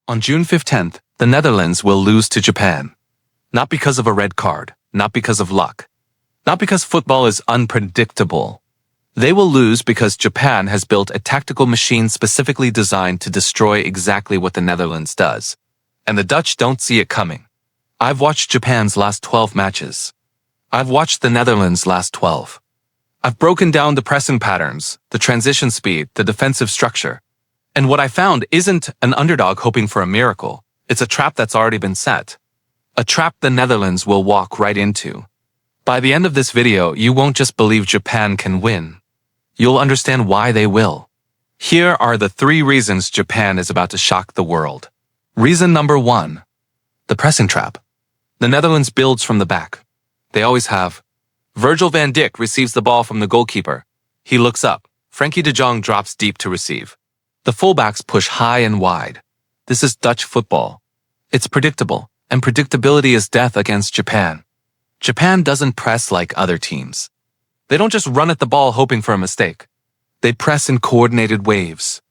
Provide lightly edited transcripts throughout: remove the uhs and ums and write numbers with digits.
On June 15th, the Netherlands will lose to Japan. Not because of a red card, not because of luck, not because football is unpredictable. They will lose because Japan has built a tactical machine specifically designed to destroy exactly what the Netherlands does. And the Dutch don't see it coming. I've watched Japan's last 12 matches. I've watched the Netherlands' last 12. I've broken down the pressing patterns, the transition speed, the defensive structure. And what I found isn't an underdog hoping for a miracle. It's a trap that's already been set. A trap the Netherlands will walk right into. By the end of this video, you won't just believe Japan can win. You'll understand why they will. Here are the 3 reasons Japan is about to shock the world. Reason number 1. The pressing trap. The Netherlands builds from the back. They always have. Virgil van Dijk receives the ball from the goalkeeper. He looks up. Frenkie de Jong drops deep to receive. The fullbacks push high and wide. This is Dutch football. It's predictable, and predictability is death against Japan. Japan doesn't press like other teams. They don't just run at the ball hoping for a mistake. They press in coordinated waves.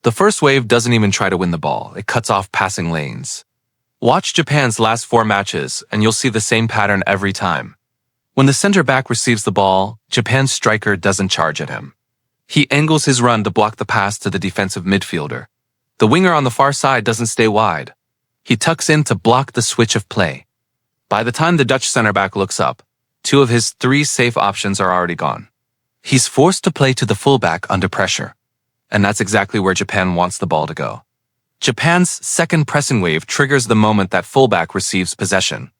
The first wave doesn't even try to win the ball. It cuts off passing lanes. Watch Japan's last 4 matches, and you'll see the same pattern every time. When the center back receives the ball, Japan's striker doesn't charge at him. He angles his run to block the pass to the defensive midfielder. The winger on the far side doesn't stay wide. He tucks in to block the switch of play. By the time the Dutch center back looks up, 2 of his 3 safe options are already gone. He's forced to play to the fullback under pressure. And that's exactly where Japan wants the ball to go. Japan's second pressing wave triggers the moment that fullback receives possession.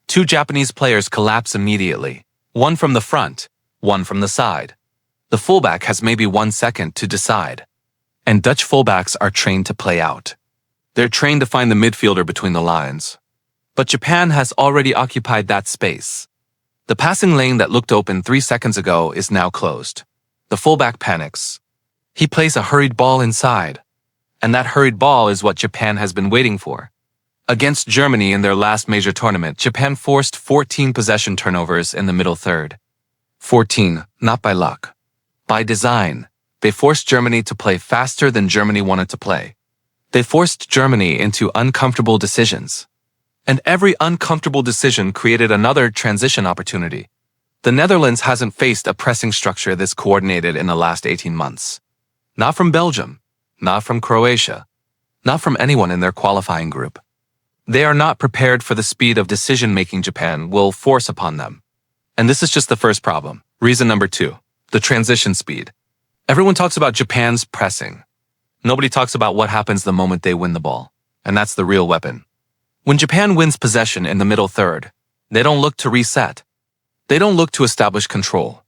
2 Japanese players collapse immediately. 1 from the front, 1 from the side. The fullback has maybe 1 second to decide. And Dutch fullbacks are trained to play out. They're trained to find the midfielder between the lines. But Japan has already occupied that space. The passing lane that looked open 3 seconds ago is now closed. The fullback panics. He plays a hurried ball inside. And that hurried ball is what Japan has been waiting for. Against Germany in their last major tournament, Japan forced 14 possession turnovers in the middle third. 14, not by luck. By design, they forced Germany to play faster than Germany wanted to play. They forced Germany into uncomfortable decisions. And every uncomfortable decision created another transition opportunity. The Netherlands hasn't faced a pressing structure this coordinated in the last 18 months. Not from Belgium, not from Croatia, not from anyone in their qualifying group. They are not prepared for the speed of decision-making Japan will force upon them. And this is just the first problem. Reason number 2, the transition speed. Everyone talks about Japan's pressing. Nobody talks about what happens the moment they win the ball. And that's the real weapon. When Japan wins possession in the middle third, they don't look to reset. They don't look to establish control.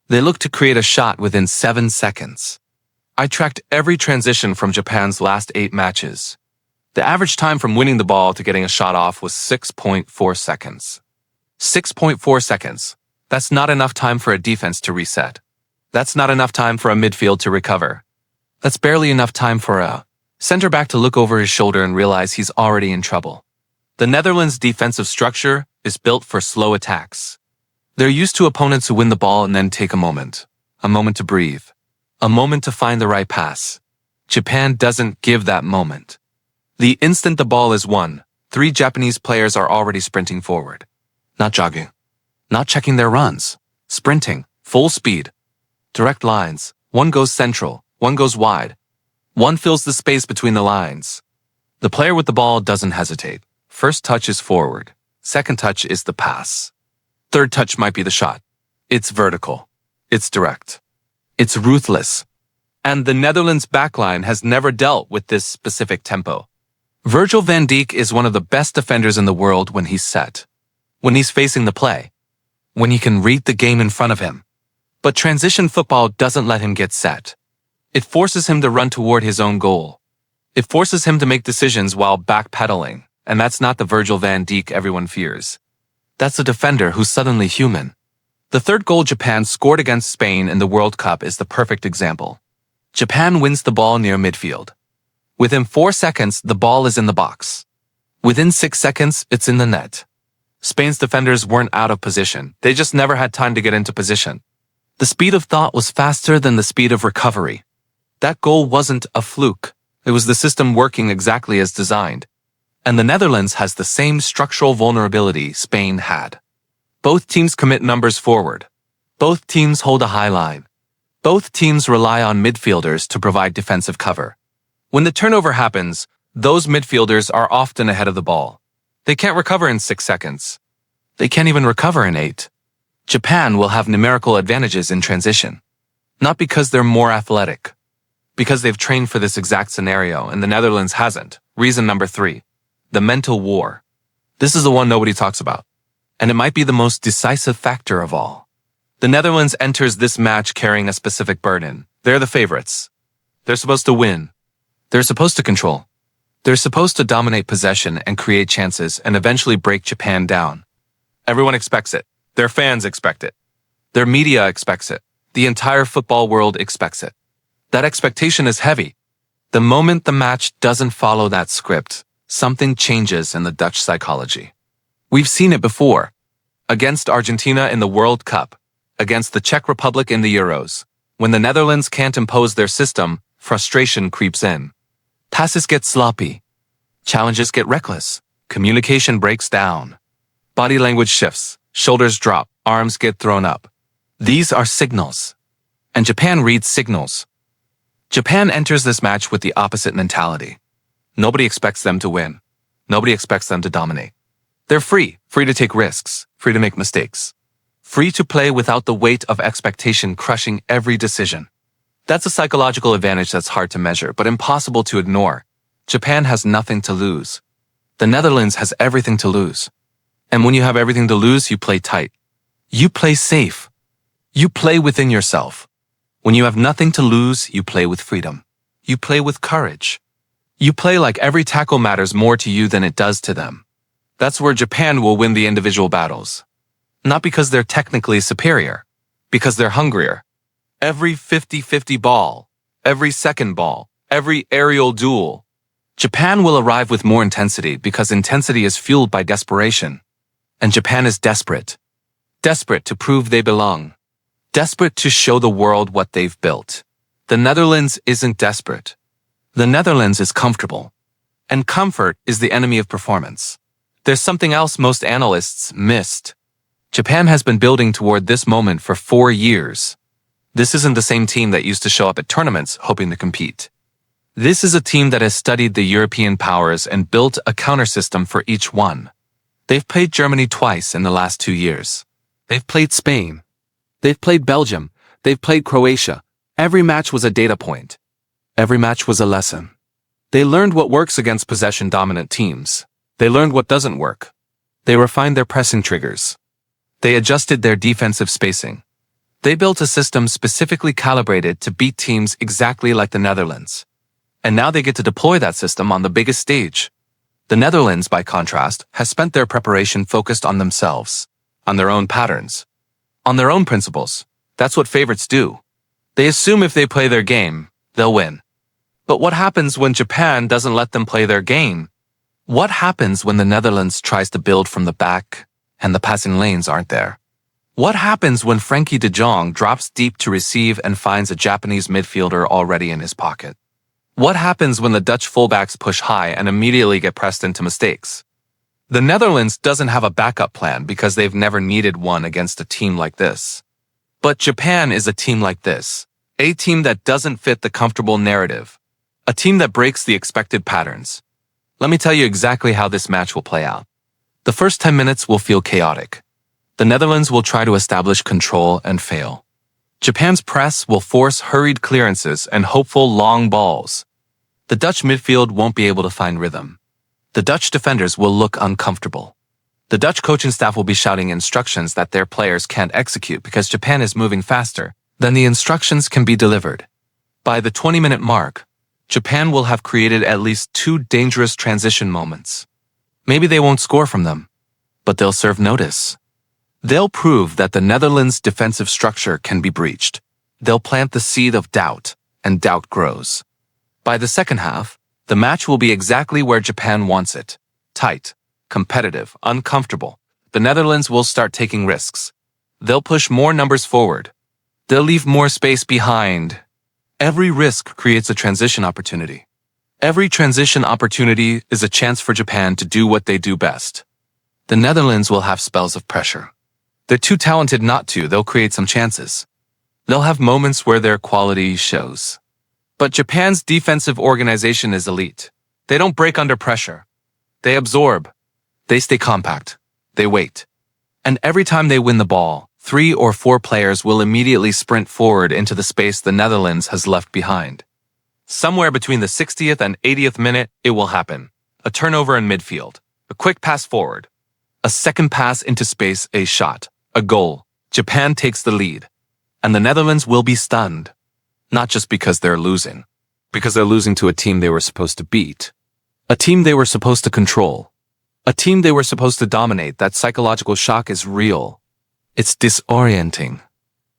They look to create a shot within 7 seconds. I tracked every transition from Japan's last 8 matches. The average time from winning the ball to getting a shot off was 6.4 seconds. 6.4 seconds. That's not enough time for a defense to reset. That's not enough time for a midfield to recover. That's barely enough time for a center back to look over his shoulder and realize he's already in trouble. The Netherlands' defensive structure is built for slow attacks. They're used to opponents who win the ball and then take a moment to breathe, a moment to find the right pass. Japan doesn't give that moment. The instant the ball is won, 3 Japanese players are already sprinting forward. Not jogging, not checking their runs, sprinting, full speed. Direct lines, 1 goes central, 1 goes wide. 1 fills the space between the lines. The player with the ball doesn't hesitate. First touch is forward. Second touch is the pass. Third touch might be the shot. It's vertical. It's direct. It's ruthless. And the Netherlands' backline has never dealt with this specific tempo. Virgil van Dijk is one of the best defenders in the world when he's set. When he's facing the play. When he can read the game in front of him. But transition football doesn't let him get set. It forces him to run toward his own goal. It forces him to make decisions while backpedaling. And that's not the Virgil van Dijk everyone fears. That's a defender who's suddenly human. The 3rd goal Japan scored against Spain in the World Cup is the perfect example. Japan wins the ball near midfield. Within 4 seconds, the ball is in the box. Within 6 seconds, it's in the net. Spain's defenders weren't out of position. They just never had time to get into position. The speed of thought was faster than the speed of recovery. That goal wasn't a fluke. It was the system working exactly as designed. And the Netherlands has the same structural vulnerability Spain had. Both teams commit numbers forward. Both teams hold a high line. Both teams rely on midfielders to provide defensive cover. When the turnover happens, those midfielders are often ahead of the ball. They can't recover in 6 seconds. They can't even recover in 8. Japan will have numerical advantages in transition. Not because they're more athletic. Because they've trained for this exact scenario and the Netherlands hasn't. Reason number 3. The mental war. This is the one nobody talks about. And it might be the most decisive factor of all. The Netherlands enters this match carrying a specific burden. They're the favorites. They're supposed to win. They're supposed to control. They're supposed to dominate possession and create chances and eventually break Japan down. Everyone expects it. Their fans expect it. Their media expects it. The entire football world expects it. That expectation is heavy. The moment the match doesn't follow that script, something changes in the Dutch psychology. We've seen it before. Against Argentina in the World Cup. Against the Czech Republic in the Euros. When the Netherlands can't impose their system, frustration creeps in. Passes get sloppy. Challenges get reckless. Communication breaks down. Body language shifts. Shoulders drop. Arms get thrown up. These are signals. And Japan reads signals. Japan enters this match with the opposite mentality. Nobody expects them to win. Nobody expects them to dominate. They're free to take risks, free to make mistakes. Free to play without the weight of expectation crushing every decision. That's a psychological advantage that's hard to measure, but impossible to ignore. Japan has nothing to lose. The Netherlands has everything to lose. And when you have everything to lose, you play tight. You play safe. You play within yourself. When you have nothing to lose, you play with freedom. You play with courage. You play like every tackle matters more to you than it does to them. That's where Japan will win the individual battles. Not because they're technically superior, because they're hungrier. Every 50-50 ball, every second ball, every aerial duel. Japan will arrive with more intensity because intensity is fueled by desperation. And Japan is desperate. Desperate to prove they belong. Desperate to show the world what they've built. The Netherlands isn't desperate. The Netherlands is comfortable. And comfort is the enemy of performance. There's something else most analysts missed. Japan has been building toward this moment for 4 years. This isn't the same team that used to show up at tournaments hoping to compete. This is a team that has studied the European powers and built a counter-system for each one. They've played Germany twice in the last 2 years. They've played Spain. They've played Belgium. They've played Croatia. Every match was a data point. Every match was a lesson. They learned what works against possession-dominant teams. They learned what doesn't work. They refined their pressing triggers. They adjusted their defensive spacing. They built a system specifically calibrated to beat teams exactly like the Netherlands. And now they get to deploy that system on the biggest stage. The Netherlands, by contrast, has spent their preparation focused on themselves, on their own patterns, on their own principles. That's what favorites do. They assume if they play their game, they'll win. But what happens when Japan doesn't let them play their game? What happens when the Netherlands tries to build from the back and the passing lanes aren't there? What happens when Frankie de Jong drops deep to receive and finds a Japanese midfielder already in his pocket? What happens when the Dutch fullbacks push high and immediately get pressed into mistakes? The Netherlands doesn't have a backup plan because they've never needed one against a team like this. But Japan is a team like this. A team that doesn't fit the comfortable narrative. A team that breaks the expected patterns. Let me tell you exactly how this match will play out. The first 10 minutes will feel chaotic. The Netherlands will try to establish control and fail. Japan's press will force hurried clearances and hopeful long balls. The Dutch midfield won't be able to find rhythm. The Dutch defenders will look uncomfortable. The Dutch coaching staff will be shouting instructions that their players can't execute because Japan is moving faster than the instructions can be delivered. By the 20-minute mark, Japan will have created at least 2 dangerous transition moments. Maybe they won't score from them, but they'll serve notice. They'll prove that the Netherlands' defensive structure can be breached. They'll plant the seed of doubt, and doubt grows. By the second half, the match will be exactly where Japan wants it. Tight, competitive, uncomfortable. The Netherlands will start taking risks. They'll push more numbers forward. They'll leave more space behind. Every risk creates a transition opportunity. Every transition opportunity is a chance for Japan to do what they do best. The Netherlands will have spells of pressure. They're too talented not to, they'll create some chances. They'll have moments where their quality shows. But Japan's defensive organization is elite. They don't break under pressure. They absorb. They stay compact. They wait. And every time they win the ball, 3 or 4 players will immediately sprint forward into the space the Netherlands has left behind. Somewhere between the 60th and 80th minute, it will happen. A turnover in midfield. A quick pass forward. A second pass into space, a shot. A goal. Japan takes the lead. And the Netherlands will be stunned. Not just because they're losing. Because they're losing to a team they were supposed to beat. A team they were supposed to control. A team they were supposed to dominate. That psychological shock is real. It's disorienting.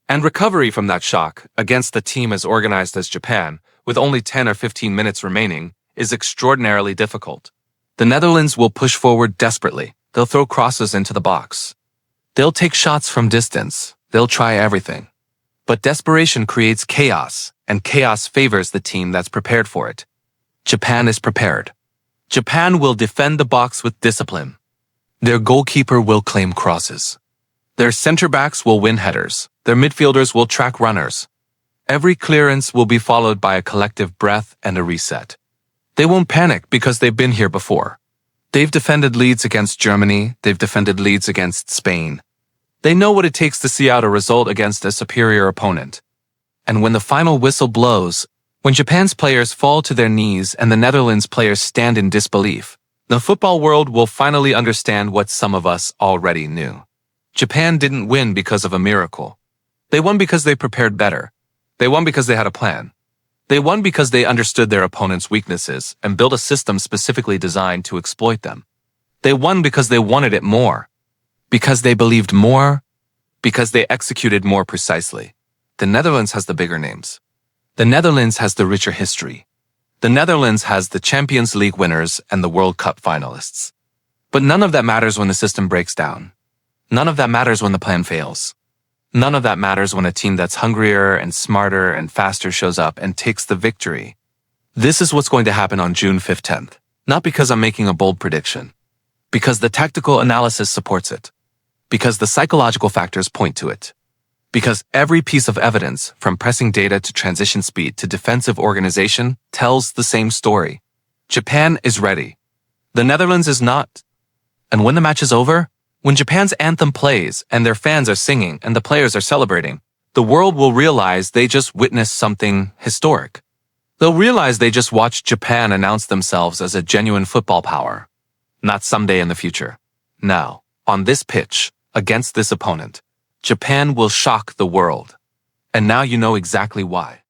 And recovery from that shock, against a team as organized as Japan, with only 10 or 15 minutes remaining, is extraordinarily difficult. The Netherlands will push forward desperately. They'll throw crosses into the box. They'll take shots from distance. They'll try everything. But desperation creates chaos, and chaos favors the team that's prepared for it. Japan is prepared. Japan will defend the box with discipline. Their goalkeeper will claim crosses. Their center backs will win headers. Their midfielders will track runners. Every clearance will be followed by a collective breath and a reset. They won't panic because they've been here before. They've defended leads against Germany. They've defended leads against Spain. They know what it takes to see out a result against a superior opponent. And when the final whistle blows, when Japan's players fall to their knees and the Netherlands players stand in disbelief, the football world will finally understand what some of us already knew. Japan didn't win because of a miracle. They won because they prepared better. They won because they had a plan. They won because they understood their opponent's weaknesses and built a system specifically designed to exploit them. They won because they wanted it more. Because they believed more. Because they executed more precisely. The Netherlands has the bigger names. The Netherlands has the richer history. The Netherlands has the Champions League winners and the World Cup finalists. But none of that matters when the system breaks down. None of that matters when the plan fails. None of that matters when a team that's hungrier and smarter and faster shows up and takes the victory. This is what's going to happen on June 5th, 10th. Not because I'm making a bold prediction. Because the tactical analysis supports it. Because the psychological factors point to it. Because every piece of evidence, from pressing data to transition speed to defensive organization, tells the same story. Japan is ready. The Netherlands is not. And when the match is over, when Japan's anthem plays and their fans are singing and the players are celebrating, the world will realize they just witnessed something historic. They'll realize they just watched Japan announce themselves as a genuine football power. Not someday in the future. Now, on this pitch, against this opponent, Japan will shock the world. And now you know exactly why.